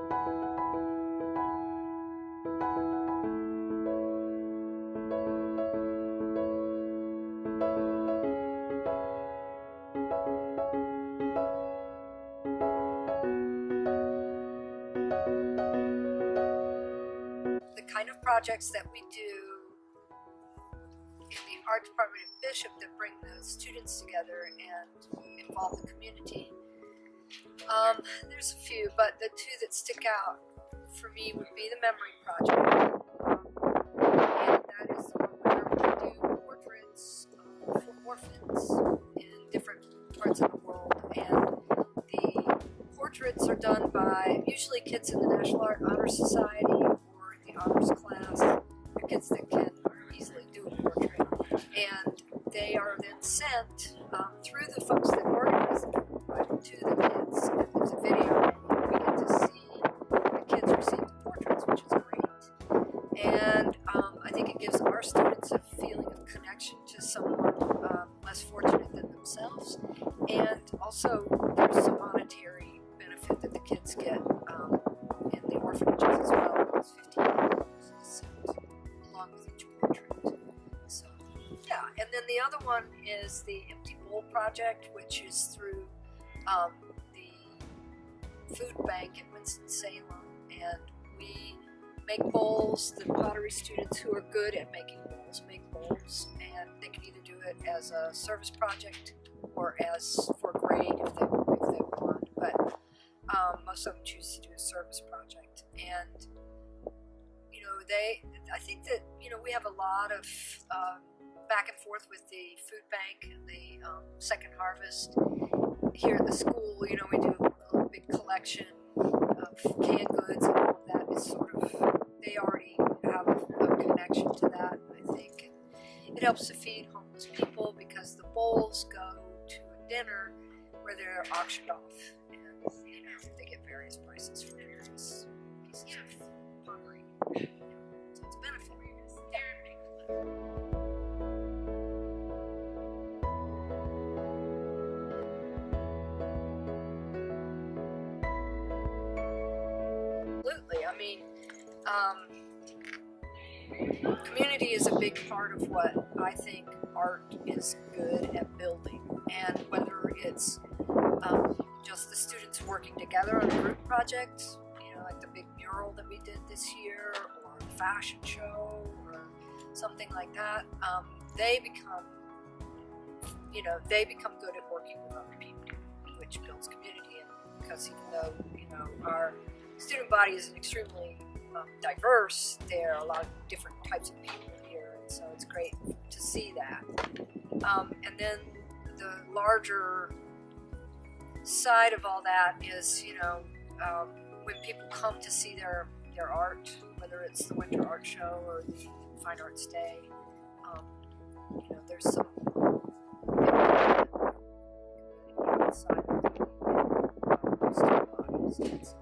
The kind of projects that we do in the art department at Bishop that bring the students together and involve the community. There's a few, but the two that stick out for me would be the Memory Project. And that is the one where we do portraits for orphans in different parts of the world. And the portraits are done by usually kids in the National Art Honor Society or the honors class. They're kids that can easily do a portrait. And they are then sent through the folks that organize the project to the kids. And there's a video where we get to see the kids receive the portraits, which is great. And I think it gives our students a feeling of connection to someone less fortunate than themselves. And also there's some monetary benefit that the kids get in the orphanages as well, because $15 is sent along with each portrait. So yeah, and then the other one is the Empty Bowl Project, which is through the food bank in Winston-Salem, and we make bowls. The pottery students who are good at making bowls make bowls, and they can either do it as a service project or as for grade if they want, but most of them choose to do a service project. And you know, I think that, you know, we have a lot of back and forth with the food bank and the Second Harvest here at the school. You know, we do a big collection of canned goods, and all of that is sort of, they already have a connection to that, I think. And it helps to feed homeless people because the bowls go to a dinner where they're auctioned off, and you know, they get various prices for various pieces of pottery. So it's a benefit. Absolutely. I mean, community is a big part of what I think art is good at building, and whether it's just the students working together on a group project, you know, like the big mural that we did this year, or the fashion show, or something like that, they become good at working with other people, which builds community. And because even though, you know, our student body is extremely diverse, there are a lot of different types of people here, and so it's great to see that. And then the larger side of all that is, you know, when people come to see their art, whether it's the Winter Art Show or the Fine Arts Day, you know, there's some side of the student bodies. That's nice.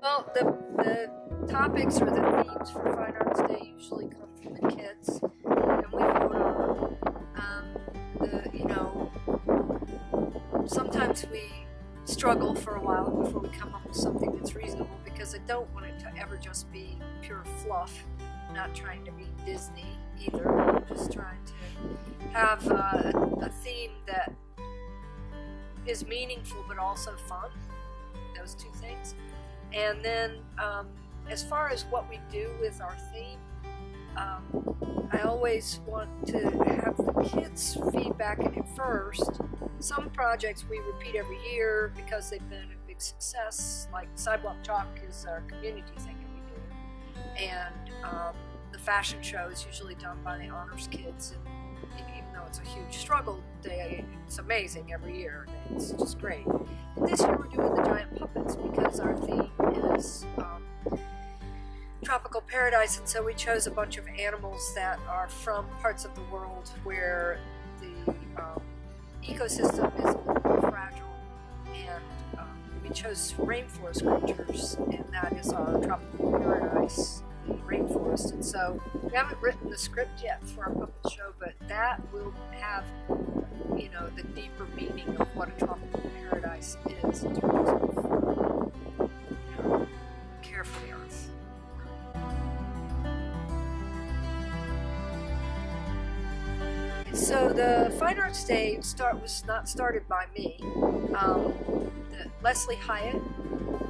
Well, the topics or the themes for Fine Arts Day usually come from the kids, and we vote on you know, sometimes we struggle for a while before we come up with something that's reasonable, because I don't want it to ever just be pure fluff. I'm not trying to be Disney either. I'm just trying to have a theme that is meaningful but also fun. Those two things. And then as far as what we do with our theme, I always want to have the kids feedback in it first. Some projects we repeat every year because they've been a big success, like Sidewalk Chalk is our community thing that we do. And the fashion show is usually done by the honors kids, and even though it's a huge struggle, it's amazing every year. It's just great. And this year we're doing the giant puppets because our theme is tropical paradise, and so we chose a bunch of animals that are from parts of the world where the ecosystem is a little more fragile, and we chose rainforest creatures, and that is our tropical paradise the rainforest. And so we haven't written the script yet for our puppet show, but that will have, you know, the deeper meaning of what a tropical paradise is in terms of, you know, care for the earth. So the Fine Arts Day was not started by me. Leslie Hyatt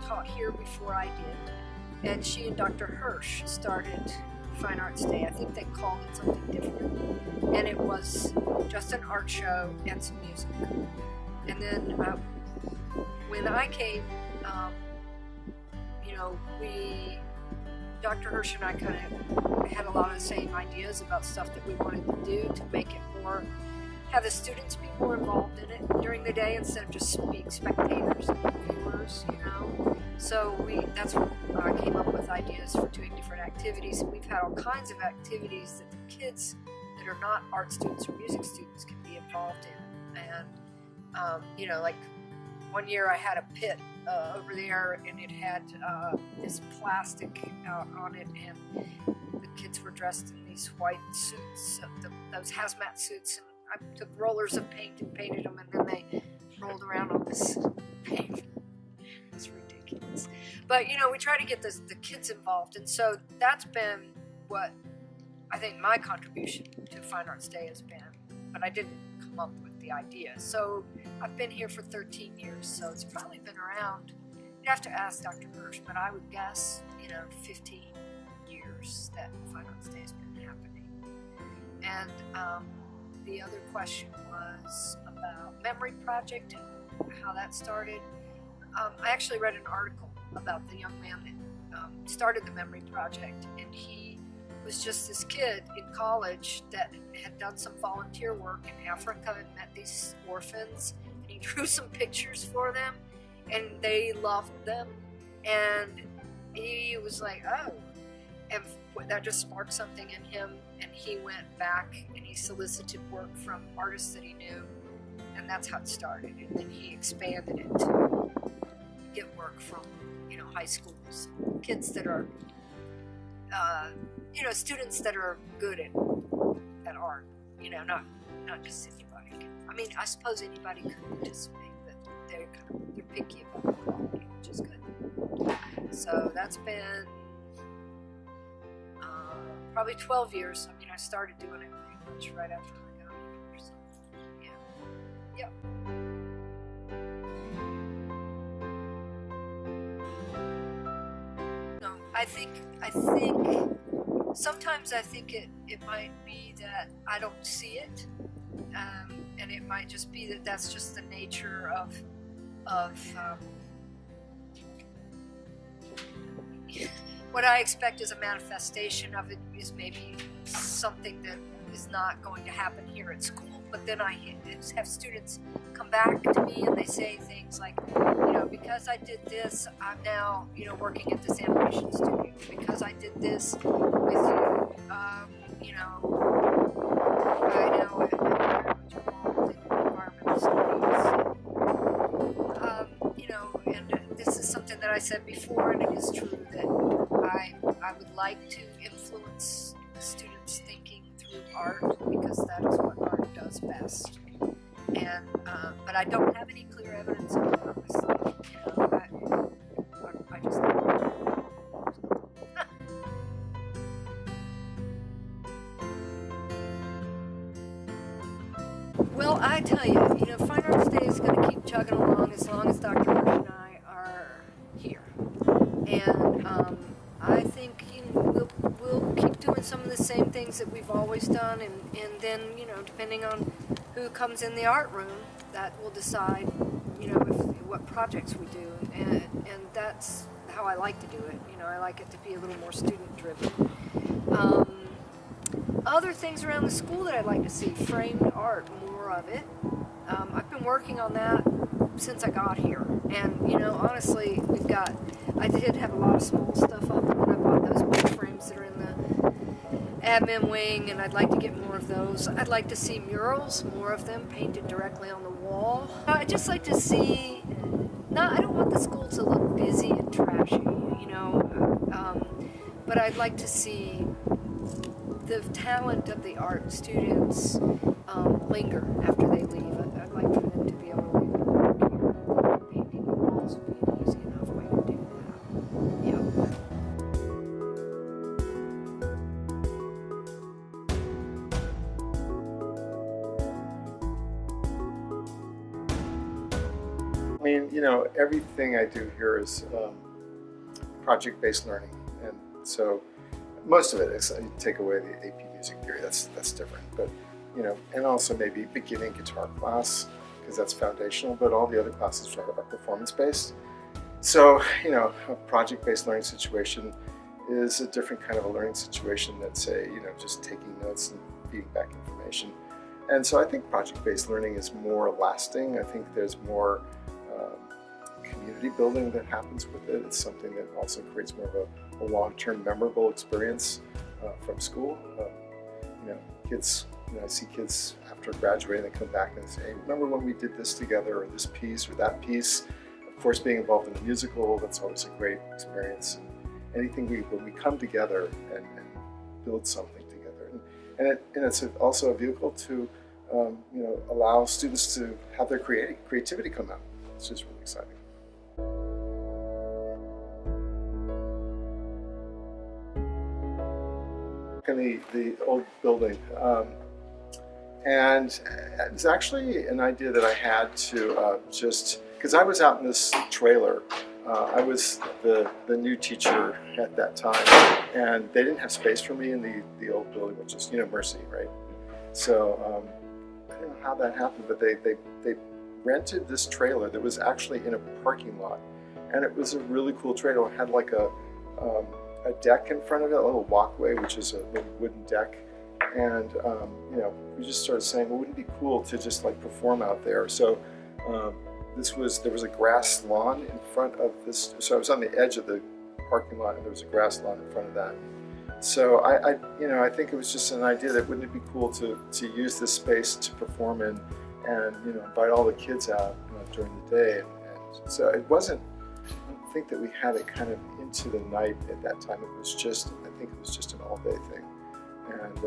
taught here before I did, and she and Dr. Hirsh started Fine Arts Day. I think they called it something different, and it was just an art show and some music. And then when I came, you know, Dr. Hirsh and I kind of had a lot of the same ideas about stuff that we wanted to do to make it more, have the students be more involved in it during the day instead of just being spectators and viewers, you know. So that's when I came up with ideas for doing different activities, and we've had all kinds of activities that the kids that are not art students or music students can be involved in. And you know, like one year I had a pit over there, and it had this plastic out on it, and the kids were dressed in these white suits, those hazmat suits, and I took rollers of paint and painted them, and then they rolled around on this paint. It's ridiculous. But, you know, we try to get the kids involved, and so that's been what I think my contribution to Fine Arts Day has been, but I didn't come up with the idea. So I've been here for 13 years, so it's probably been around, you'd have to ask Dr. Hirsh, but I would guess, you know, 15 years that Fine Arts Day has been happening. And the other question was about Memory Project and how that started. I actually read an article about the young man that started the Memory Project, and he was just this kid in college that had done some volunteer work in Africa and met these orphans, and he drew some pictures for them, and they loved them, and he was like, oh, and that just sparked something in him, and he went back and he solicited work from artists that he knew, and that's how it started. And then he expanded it to get work from, you know, high schools, kids that are, you know, students that are good at art, you know, not just anybody. I mean, I suppose anybody could participate, but they're picky about the quality, which is good. So that's been probably 12 years. I mean, I started doing it pretty much right after I got here. So, yeah. Yep. No, I think sometimes I think it might be that I don't see it, and it might just be that that's just the nature of what I expect as a manifestation of it is maybe something that is not going to happen here at school. But then I have students come back to me and they say things like, you know, because I did this, I'm now, you know, working at this animation studio. Because I did this with you, you know, I now am very much involved in environmental studies. You know, and this is something that I said before, and it is true that I would like to influence students' thinking through art, because that is what art does best. And but I don't have any clear evidence of it, honestly. You know, I just well, I tell you, you know, Fine Arts Day is going to keep chugging along as long as Dr. Hirsh and I are here. And I think, you know, we'll keep doing some of the same things that we've always done, and then, you know, depending on who comes in the art room, that will decide, you know, what projects we do, and that's how I like to do it. You know, I like it to be a little more student driven. Other things around the school that I'd like to see, framed art, more of it. I've been working on that since I got here, and, you know, honestly, I did have a lot of small stuff up, and then I bought those big frames that are in the admin wing, and I'd like to get more of those. I'd like to see murals, more of them, painted directly on the wall. I'd just like to see, I don't want the school to look busy and trashy, you know, but I'd like to see the talent of the art students linger after they leave. I'd like for them to be able to leave their work here. Painting the walls would be an easy enough way to do that. Yeah. I mean, you know, everything I do here is project-based learning, and so most of it is, you take away the AP music theory, that's different, but you know, and also maybe beginning guitar class, because that's foundational, but all the other classes are performance-based. So, you know, a project-based learning situation is a different kind of a learning situation than, say, you know, just taking notes and feeding back information. And so I think project-based learning is more lasting. I think there's more community building that happens with it. It's something that also creates more of a long-term memorable experience from school. You know, kids, you know, I see kids after graduating, they come back and say, hey, remember when we did this together, or this piece or that piece? Of course, being involved in a musical, that's always a great experience. And anything when we come together and build something together. And it's also a vehicle to you know, allow students to have their creativity come out. It's just really exciting. In the old building, and it's actually an idea that I had to just, because I was out in this trailer. I was the new teacher at that time, and they didn't have space for me in the old building, which is, you know, Mercy, right? So I don't know how that happened, but they rented this trailer that was actually in a parking lot, and it was a really cool trailer. It had like a deck in front of it, a little walkway, which is a little wooden deck. And you know, we just started saying, well, wouldn't it be cool to just like perform out there? So there was a grass lawn in front of this. So I was on the edge of the parking lot, and there was a grass lawn in front of that. So I think it was just an idea that wouldn't it be cool to use this space to perform in, and you know, invite all the kids out during the day. And so it wasn't. I don't think that we had it kind of into the night at that time. It was just, I think it was just an all-day thing, and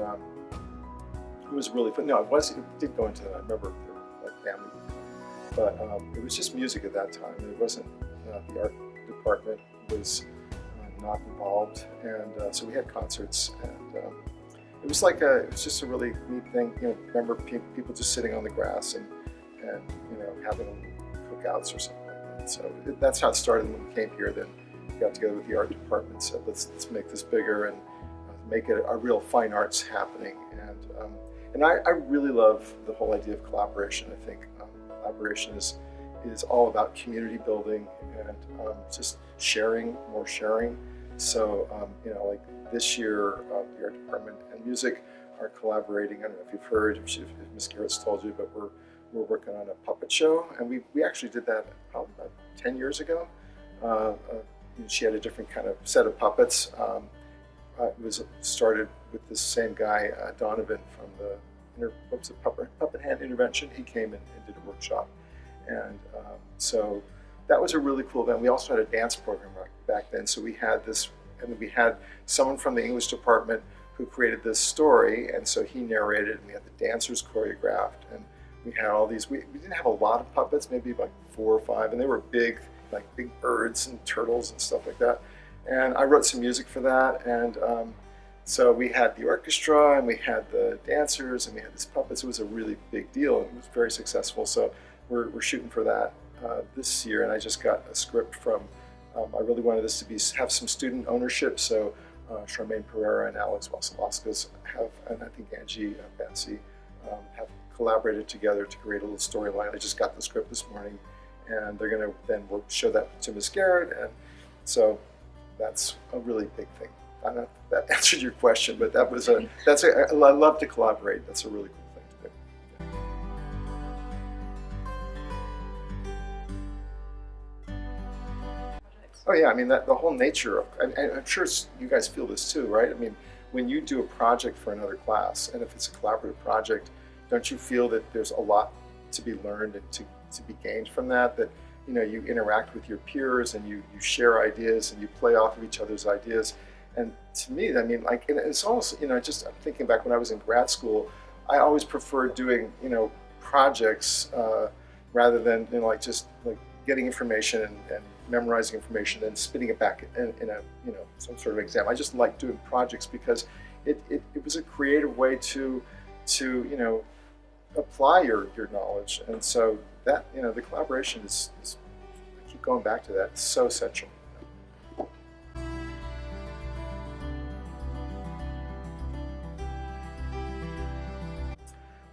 it was really fun. No, it did go into the night. I remember there were like family, but it was just music at that time. It wasn't the art department was not involved, and so we had concerts, and it was just a really neat thing. You know, remember people just sitting on the grass and you know, having cookouts or something. So that's how it started. When we came here, then we got together with the art department and said, let's make this bigger and make it a real fine arts happening. And I really love the whole idea of collaboration. I think collaboration is all about community building and just more sharing. So you know, like this year, the art department and music are collaborating. I don't know if you've heard, if Ms. Garrett's told you, but we're working on a puppet show, and we actually did that probably about 10 years ago. She had a different kind of set of puppets. It was started with this same guy, Donovan, from the Puppet Hand Intervention. He came and did a workshop, and so that was a really cool event. We also had a dance program back then, so we had this, and we had someone from the English department who created this story, and so he narrated, and we had the dancers choreographed, and we had all these. We didn't have a lot of puppets, maybe like 4 or 5, and they were big, like big birds and turtles and stuff like that. And I wrote some music for that, and so we had the orchestra, and we had the dancers, and we had these puppets. It was a really big deal, and it was very successful. So we're shooting for that this year, and I just got a script from. I really wanted this to have some student ownership, so Charmaine Pereira and Alex Wasilowskis have, and I think Angie Betsy have collaborated together to create a little storyline. I just got the script this morning, and they're going to then show that to Ms. Garrett, and so that's a really big thing. I don't know if that answered your question, but I love to collaborate. That's a really cool thing to do. Oh yeah, I mean, the whole nature of, and I'm sure you guys feel this too, right? I mean, when you do a project for another class, and if it's a collaborative project, don't you feel that there's a lot to be learned and to be gained from that? That, you know, you interact with your peers, and you share ideas, and you play off of each other's ideas. And to me, I mean, like, and it's almost, just I'm thinking back when I was in grad school, I always preferred doing, projects rather than, like just like getting information and memorizing information and spitting it back in a, some sort of exam. I just like doing projects because it was a creative way to apply your knowledge. And so that, the collaboration is I keep going back to that. It's so essential.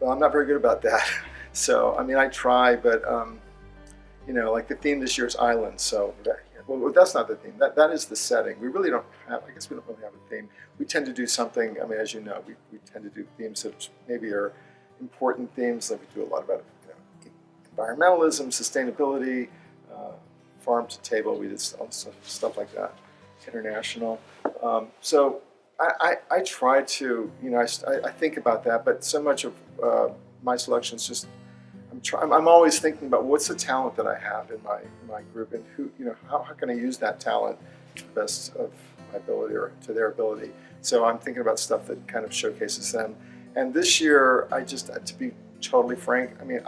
Well, I'm not very good about that. So, I mean, I try, but, like the theme this year is island. So, that's not the theme. That is the setting. We really don't have, I guess we don't really have a theme. We tend to do something, I mean, as you know, we tend to do themes that maybe are important themes. Like we do a lot about, environmentalism, sustainability, farm to table. We did stuff like that, international. So I try to, I think about that, but so much of my selection is just, I'm always thinking about what's the talent that I have in my group, and who, how can I use that talent to the best of my ability or to their ability. So I'm thinking about stuff that kind of showcases them. And this year, to be totally frank, I mean,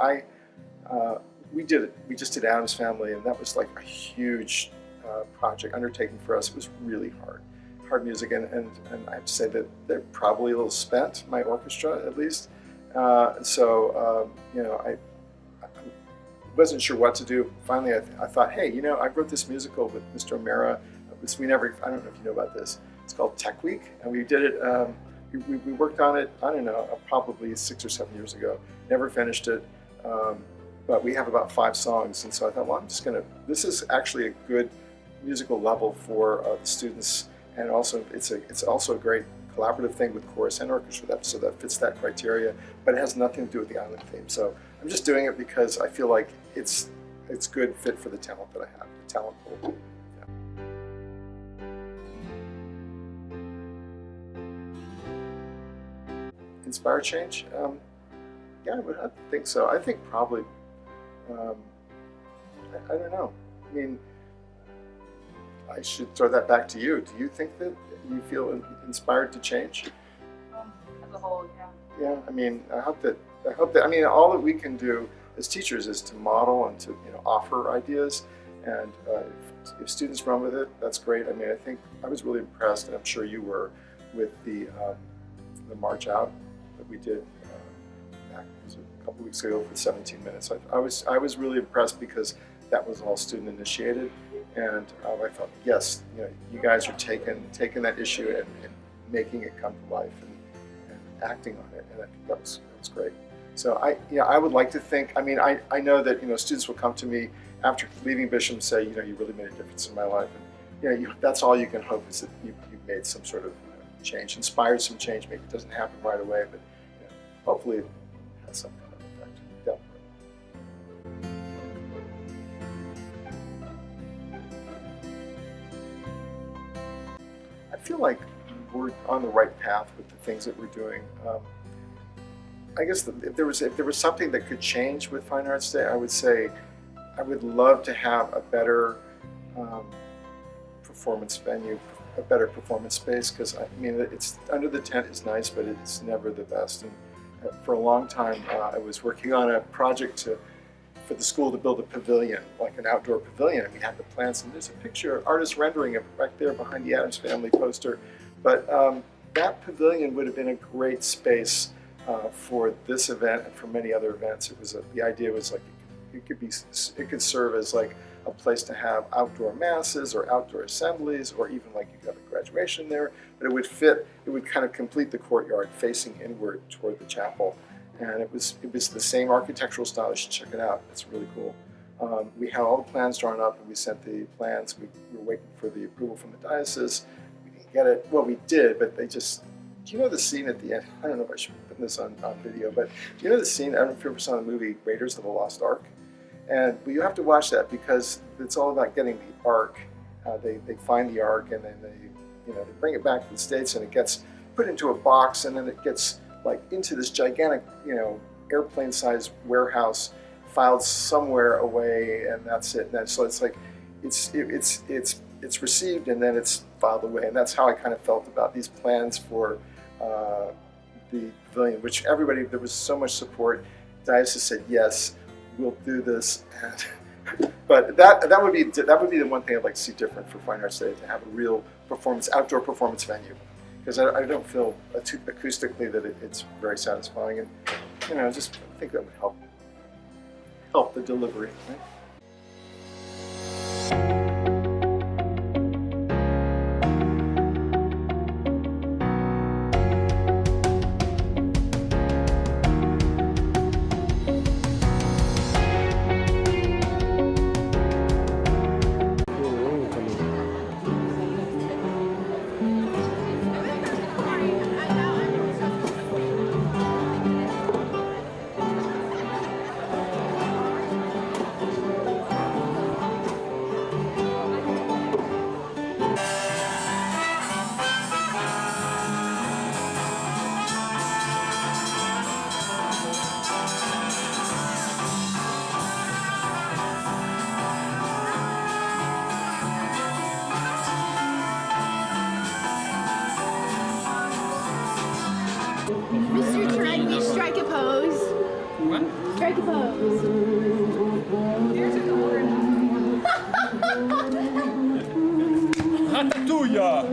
we just did Addams Family, and that was like a huge project undertaking for us. It was really hard music, and I have to say that they're probably a little spent, my orchestra at least. I wasn't sure what to do. Finally, I thought, hey, I wrote this musical with Mr. O'Mara. I don't know if you know about this. It's called Tech Week, and we did it. We worked on it, I don't know, probably 6 or 7 years ago. Never finished it, but we have about 5 songs, and so I thought, well, this is actually a good musical level for the students, and also it's also a great collaborative thing with chorus and orchestra, so that fits that criteria, but it has nothing to do with the island theme. So I'm just doing it because I feel like it's good fit for the talent that I have, the talent pool. Inspire change? Yeah, I think so. I think probably, I don't know. I mean, I should throw that back to you. Do you think that you feel inspired to change? As a whole, yeah. Yeah, I mean, I hope that, I mean, all that we can do as teachers is to model and to, offer ideas. And if students run with it, that's great. I mean, I think I was really impressed, and I'm sure you were, with the March Out that we did back a couple weeks ago for 17 minutes. I was really impressed because that was all student initiated, and I thought, yes, you guys are taking that issue and making it come to life and acting on it, and I think that was great. So I would like to think. I mean, I know that students will come to me after leaving Bishop and say, you really made a difference in my life, and that's all you can hope, is that you've made some sort of change, inspired some change. Maybe it doesn't happen right away, but hopefully it has some kind of effect. I feel like we're on the right path with the things that we're doing. I guess if there was something that could change with Fine Arts Day, I would say I would love to have a better performance venue, a better performance space, because I mean, it's under the tent is nice, but it's never the best. And for a long time, I was working on a project for the school to build a pavilion, like an outdoor pavilion, and we had the plants, and there's a picture, artist rendering of right there behind the Addams Family poster. But that pavilion would have been a great space for this event and for many other events. The idea was like it could serve as like a place to have outdoor masses or outdoor assemblies, or even like you could have a graduation there. But it would kind of complete the courtyard facing inward toward the chapel. And it was the same architectural style. You should check it out. It's really cool. We had all the plans drawn up, and we sent the plans. We were waiting for the approval from the diocese. We didn't get it. Well, we did, but they just. Do you know the scene at the end? I don't know if I should put this on video, but do you know the scene? I don't know if you ever saw the movie Raiders of the Lost Ark. And you have to watch that because it's all about getting the Ark. They find the Ark, and then they bring it back to the States, and it gets put into a box, and then it gets like into this gigantic airplane-sized warehouse, filed somewhere away, and that's it. And so it's like it's it's received and then it's filed away. And that's how I kind of felt about these plans for the pavilion, which there was so much support. Diocese said, yes, we'll do this. But that would be the one thing I'd like to see different for Fine Arts Day, to have a real outdoor performance venue. Because I don't feel acoustically that it's very satisfying, and just I think that would help the delivery. Right? Mr. Trendy, strike a pose. What? Strike a pose. Ratatouille!